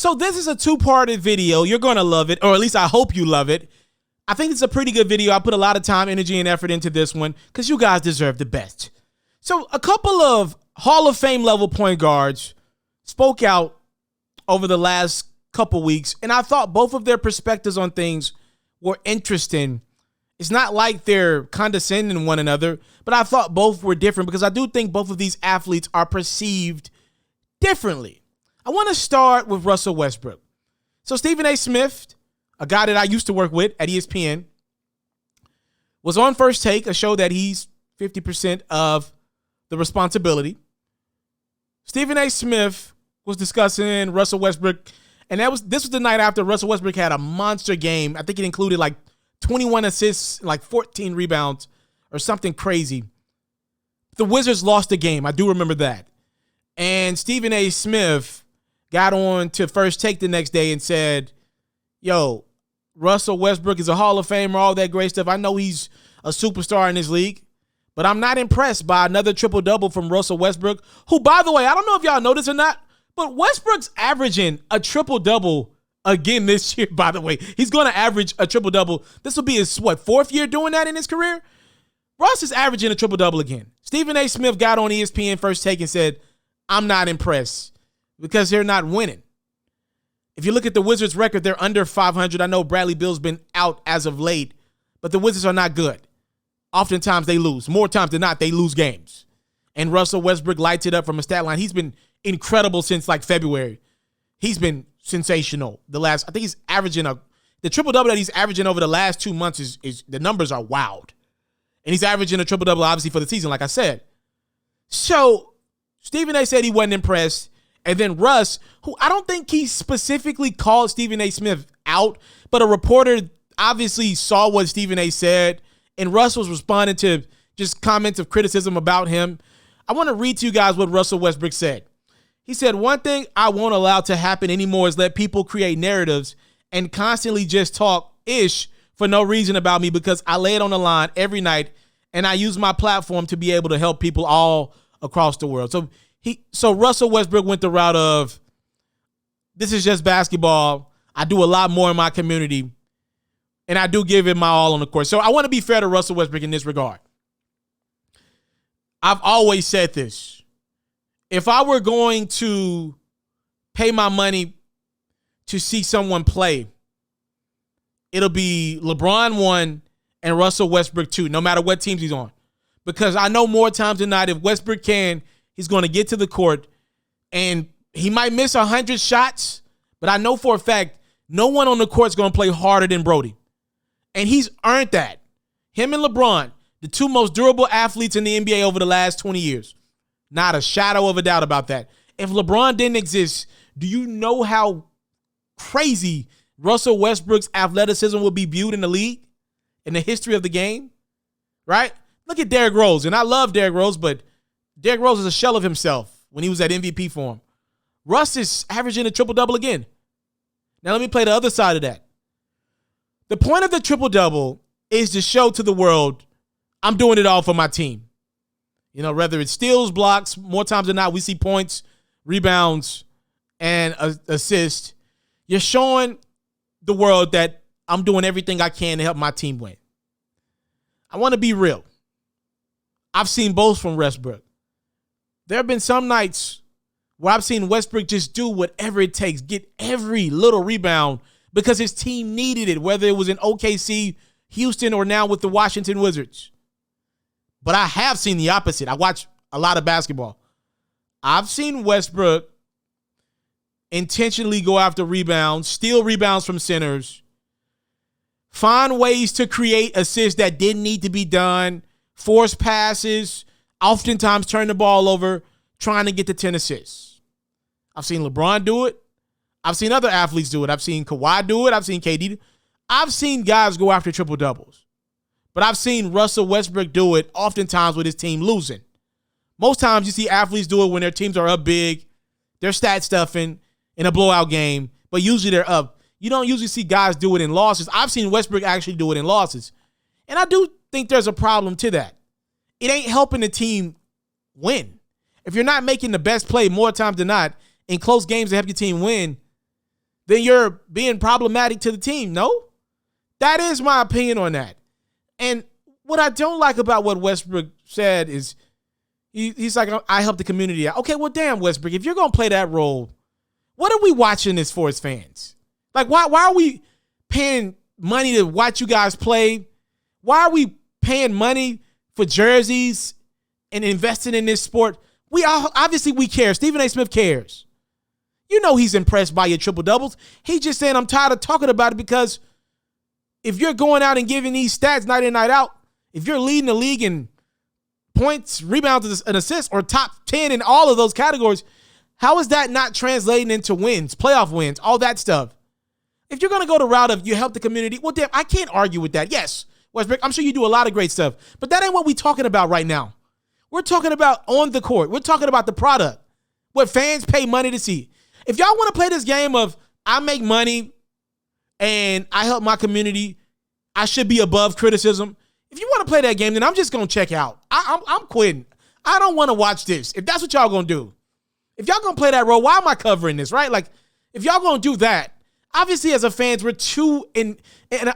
So this is a two-parted video. You're going to love it, or at least I hope you love it. I think it's a pretty good video. I put a lot of time, energy, and effort into this one because you guys deserve the best. So a couple of Hall of Fame level point guards spoke out over the last couple weeks, and I thought both of their perspectives on things were interesting. It's not like they're condescending one another, but I thought both were different because I do think both of these athletes are perceived differently. I want to start with Russell Westbrook. So Stephen A. Smith, a guy that I used to work with at ESPN, was on First Take, a show that he's 50% of the responsibility. Stephen A. Smith was discussing Russell Westbrook, and this was the night after Russell Westbrook had a monster game. I think it included like 21 assists, like 14 rebounds, or something crazy. The Wizards lost the game. I do remember that. And Stephen A. Smith got on to First Take the next day and said, yo, Russell Westbrook is a Hall of Famer, all that great stuff. I know he's a superstar in this league, but I'm not impressed by another triple-double from Russell Westbrook, who, by the way, I don't know if y'all know this or not, but Westbrook's averaging a triple-double again this year, by the way. He's going to average a triple-double. This will be his, fourth year doing that in his career? Russ is averaging a triple-double again. Stephen A. Smith got on ESPN First Take and said, I'm not impressed because they're not winning. If you look at the Wizards' record, they're under 500. I know Bradley Beal's been out as of late, but the Wizards are not good. Oftentimes they lose. More times than not, they lose games. And Russell Westbrook lights it up from a stat line. He's been incredible since like February. He's been sensational. I think he's averaging the triple-double that he's averaging over the last 2 months is the numbers are wild. And he's averaging a triple-double, obviously, for the season, like I said. So Stephen A. said he wasn't impressed. And then Russ, who I don't think he specifically called Stephen A. Smith out, but a reporter obviously saw what Stephen A. said, and Russ was responding to just comments of criticism about him. I want to read to you guys what Russell Westbrook said. He said, one thing I won't allow to happen anymore is let people create narratives and constantly just talk ish for no reason about me because I lay it on the line every night and I use my platform to be able to help people all across the world. So Russell Westbrook went the route of, this is just basketball. I do a lot more in my community, and I do give it my all on the court. So I want to be fair to Russell Westbrook in this regard. I've always said this. If I were going to pay my money to see someone play, it'll be LeBron 1 and Russell Westbrook 2, no matter what teams he's on. Because I know more times than not, if Westbrook can, he's going to get to the court, and he might miss 100 shots, but I know for a fact no one on the court is going to play harder than Brody. And he's earned that. Him and LeBron, the two most durable athletes in the NBA over the last 20 years. Not a shadow of a doubt about that. If LeBron didn't exist, do you know how crazy Russell Westbrook's athleticism would be viewed in the league, in the history of the game? Right? Look at Derrick Rose, and I love Derrick Rose, but Derrick Rose is a shell of himself when he was at MVP form. Russ is averaging a triple-double again. Now let me play the other side of that. The point of the triple-double is to show to the world, I'm doing it all for my team. You know, whether it's steals, blocks, more times than not, we see points, rebounds, and assists. You're showing the world that I'm doing everything I can to help my team win. I want to be real. I've seen both from Westbrook. There have been some nights where I've seen Westbrook just do whatever it takes, get every little rebound because his team needed it, whether it was in OKC, Houston, or now with the Washington Wizards. But I have seen the opposite. I watch a lot of basketball. I've seen Westbrook intentionally go after rebounds, steal rebounds from centers, find ways to create assists that didn't need to be done, force passes, oftentimes turn the ball over, trying to get to 10 assists. I've seen LeBron do it. I've seen other athletes do it. I've seen Kawhi do it. I've seen KD do it. I've seen guys go after triple-doubles. But I've seen Russell Westbrook do it oftentimes with his team losing. Most times you see athletes do it when their teams are up big, they're stat stuffing in a blowout game, but usually they're up. You don't usually see guys do it in losses. I've seen Westbrook actually do it in losses. And I do think there's a problem to that. It ain't helping the team win. If you're not making the best play more times than not in close games to help your team win, then you're being problematic to the team. No, that is my opinion on that. And what I don't like about what Westbrook said is he's like, I help the community out. Okay, well, damn, Westbrook, if you're going to play that role, what are we watching this for as fans? Like, why are we paying money to watch you guys play? Why are we paying money for jerseys and investing in this sport? Obviously we care. Stephen A. Smith cares. You know he's impressed by your triple doubles. He's just saying, I'm tired of talking about it, because if you're going out and giving these stats night in, night out, if you're leading the league in points, rebounds, and assists, or top 10 in all of those categories, how is that not translating into wins, playoff wins, all that stuff? If you're going to go the route of you help the community, well, damn, I can't argue with that. Yes, Westbrook, I'm sure you do a lot of great stuff, but that ain't what we're talking about right now. We're talking about on the court. We're talking about the product, what fans pay money to see. If y'all want to play this game of I make money and I help my community, I should be above criticism. If you want to play that game, then I'm just going to check out. I'm quitting. I don't want to watch this. If that's what y'all going to do. If y'all going to play that role, why am I covering this, right? Like, if y'all going to do that, obviously as a fans, we're and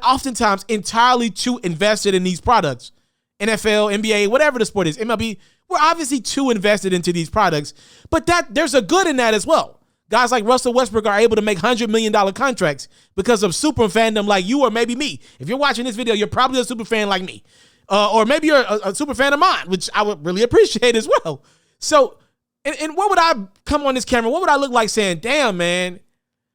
oftentimes entirely too invested in these products. NFL, NBA, whatever the sport is, MLB, we're obviously too invested into these products. But there's a good in that as well. Guys like Russell Westbrook are able to make $100 million contracts because of super fandom like you or maybe me. If you're watching this video, you're probably a super fan like me. Or maybe you're a super fan of mine, which I would really appreciate as well. So, and what would I come on this camera? What would I look like saying, damn, man,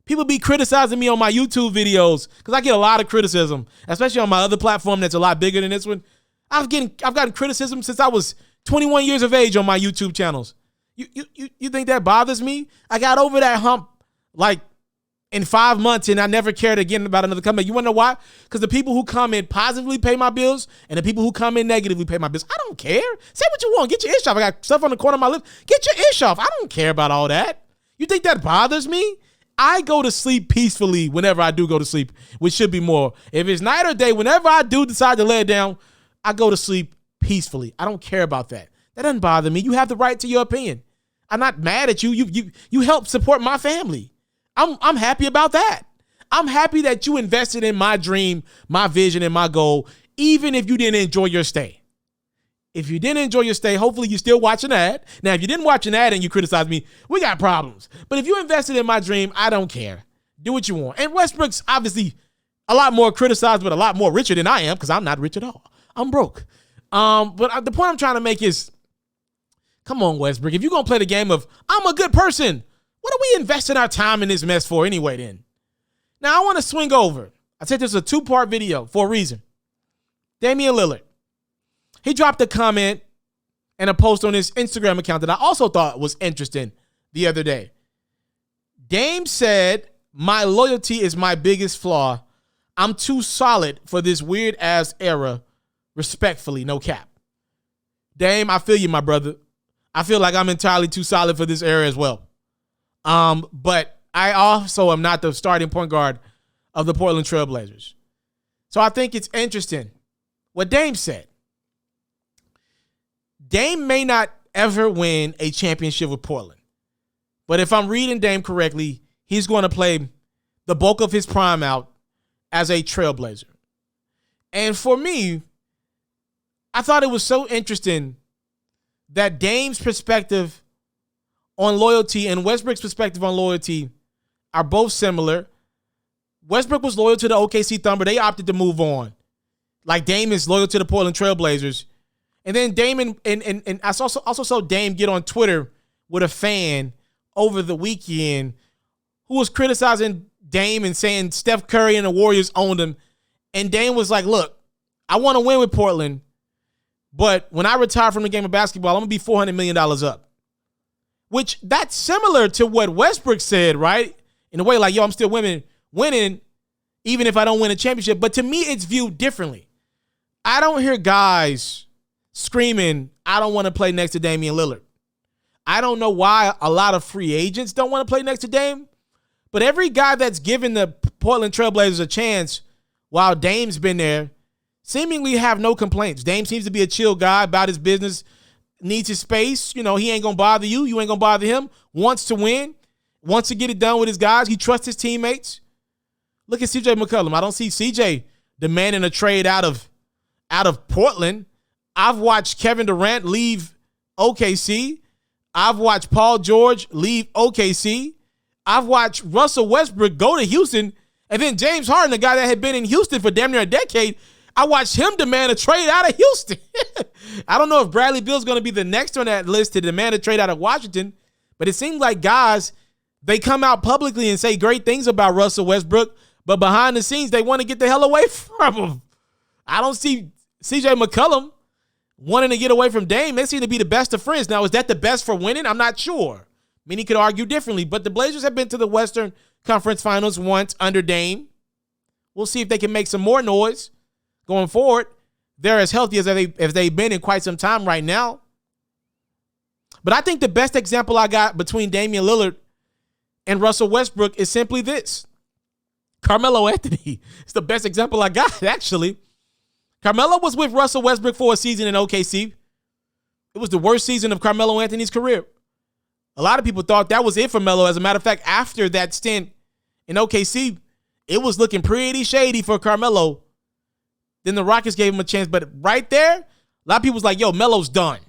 people be criticizing me on my YouTube videos? Because I get a lot of criticism, especially on my other platform that's a lot bigger than this one. I've gotten criticism since I was 21 years of age on my YouTube channels. You think that bothers me? I got over that hump like in 5 months, and I never cared again about another comment. You want to know why? Because the people who come in positively pay my bills, and the people who come in negatively pay my bills. I don't care. Say what you want. Get your ish off. I got stuff on the corner of my lips. Get your ish off. I don't care about all that. You think that bothers me? I go to sleep peacefully whenever I do go to sleep, which should be more. If it's night or day, whenever I do decide to lay it down, I go to sleep peacefully. I don't care about that. That doesn't bother me. You have the right to your opinion. I'm not mad at you. You help support my family. I'm happy about that. I'm happy that you invested in my dream, my vision, and my goal, even if you didn't enjoy your stay. If you didn't enjoy your stay, hopefully you still watch an ad. Now, if you didn't watch an ad and you criticize me, we got problems. But if you invested in my dream, I don't care. Do what you want. And Westbrook's obviously a lot more criticized, but a lot more richer than I am, because I'm not rich at all. I'm broke. But the point I'm trying to make is, come on, Westbrook. If you're going to play the game of, I'm a good person, what are we investing our time in this mess for anyway then? Now, I want to swing over. I said this is a 2-part video for a reason. Damian Lillard. He dropped a comment and a post on his Instagram account that I also thought was interesting the other day. Dame said, my loyalty is my biggest flaw. I'm too solid for this weird-ass era. Respectfully, no cap. Dame, I feel you, my brother. I feel like I'm entirely too solid for this era as well. But I also am not the starting point guard of the Portland Trail Blazers. So I think it's interesting what Dame said. Dame may not ever win a championship with Portland. But if I'm reading Dame correctly, he's going to play the bulk of his prime out as a Trailblazer. And for me, I thought it was so interesting that Dame's perspective on loyalty and Westbrook's perspective on loyalty are both similar. Westbrook was loyal to the OKC Thunder. They opted to move on. Like Dame is loyal to the Portland Trail Blazers. And then Dame and I also saw Dame get on Twitter with a fan over the weekend who was criticizing Dame and saying Steph Curry and the Warriors owned him. And Dame was like, look, I want to win with Portland, but when I retire from the game of basketball, I'm going to be $400 million up. Which that's similar to what Westbrook said, right? In a way like, yo, I'm still winning even if I don't win a championship. But to me, it's viewed differently. I don't hear guys screaming, I don't want to play next to Damian Lillard. I don't know why a lot of free agents don't want to play next to Dame, but every guy that's given the Portland Trail Blazers a chance while Dame's been there seemingly have no complaints. Dame seems to be a chill guy about his business, needs his space. You know, he ain't going to bother you. You ain't going to bother him, wants to win. wants to get it done with his guys. He trusts his teammates. Look at CJ McCollum. I don't see CJ demanding a trade out of Portland. I've watched Kevin Durant leave OKC. I've watched Paul George leave OKC. I've watched Russell Westbrook go to Houston. And then James Harden, the guy that had been in Houston for damn near a decade, I watched him demand a trade out of Houston. I don't know if Bradley Beal's going to be the next on that list to demand a trade out of Washington, but it seems like guys, they come out publicly and say great things about Russell Westbrook, but behind the scenes, they want to get the hell away from him. I don't see CJ McCollum wanting to get away from Dame. They seem to be the best of friends. Now, is that the best for winning? I'm not sure. Many could argue differently, but the Blazers have been to the Western Conference Finals once under Dame. We'll see if they can make some more noise going forward. They're as healthy as they've been in quite some time right now. But I think the best example I got between Damian Lillard and Russell Westbrook is simply this. Carmelo Anthony. It's the best example I got, actually. Carmelo was with Russell Westbrook for a season in OKC. It was the worst season of Carmelo Anthony's career. A lot of people thought that was it for Melo. As a matter of fact, after that stint in OKC, it was looking pretty shady for Carmelo. Then the Rockets gave him a chance. But right there, a lot of people was like, yo, Melo's done.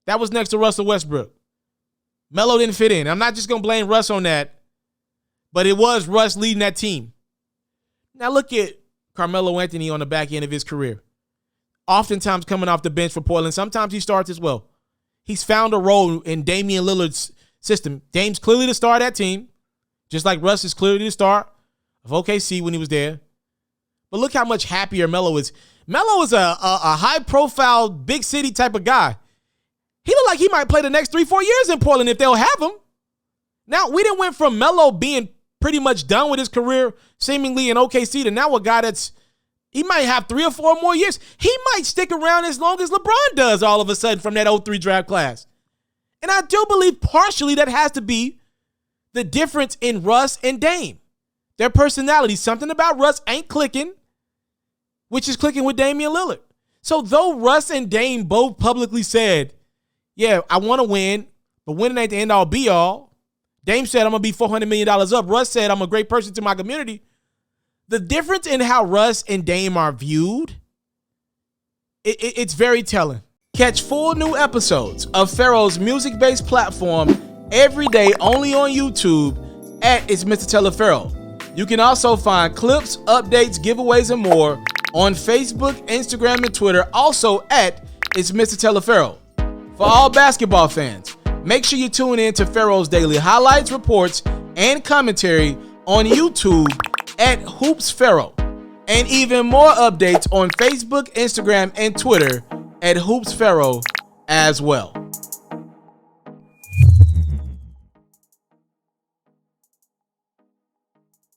That was next to Russell Westbrook. Melo didn't fit in. I'm not just going to blame Russ on that, but it was Russ leading that team. Now look at Carmelo Anthony on the back end of his career. Oftentimes coming off the bench for Portland. Sometimes he starts as well. He's found a role in Damian Lillard's system. Dame's clearly the star of that team, just like Russ is clearly the star of OKC when he was there. But look how much happier Melo is. Melo is a high-profile, big city type of guy. He look like he might play the next 3-4 years in Portland if they'll have him. Now, we didn't went from Melo being pretty much done with his career, seemingly in OKC, to now a guy he might have 3 or 4 more years. He might stick around as long as LeBron does all of a sudden from that 03 draft class. And I do believe partially that has to be the difference in Russ and Dame. Their personalities, something about Russ ain't clicking, which is clicking with Damian Lillard. So though Russ and Dame both publicly said, yeah, I want to win, but winning ain't the end all be all. Dame said, I'm going to be $400 million up. Russ said, I'm a great person to my community. The difference in how Russ and Dame are viewed, it's very telling. Catch full new episodes of FERRO's music-based platform every day only on YouTube at It's Mr. Taliaferro. You can also find clips, updates, giveaways, and more on Facebook, Instagram, and Twitter, also at It's Mr. Taliaferro. For all basketball fans, make sure you tune in to FERRO's daily highlights, reports, and commentary on YouTube at Hoops FERRO, and even more updates on Facebook, Instagram, and Twitter at Hoops FERRO as well.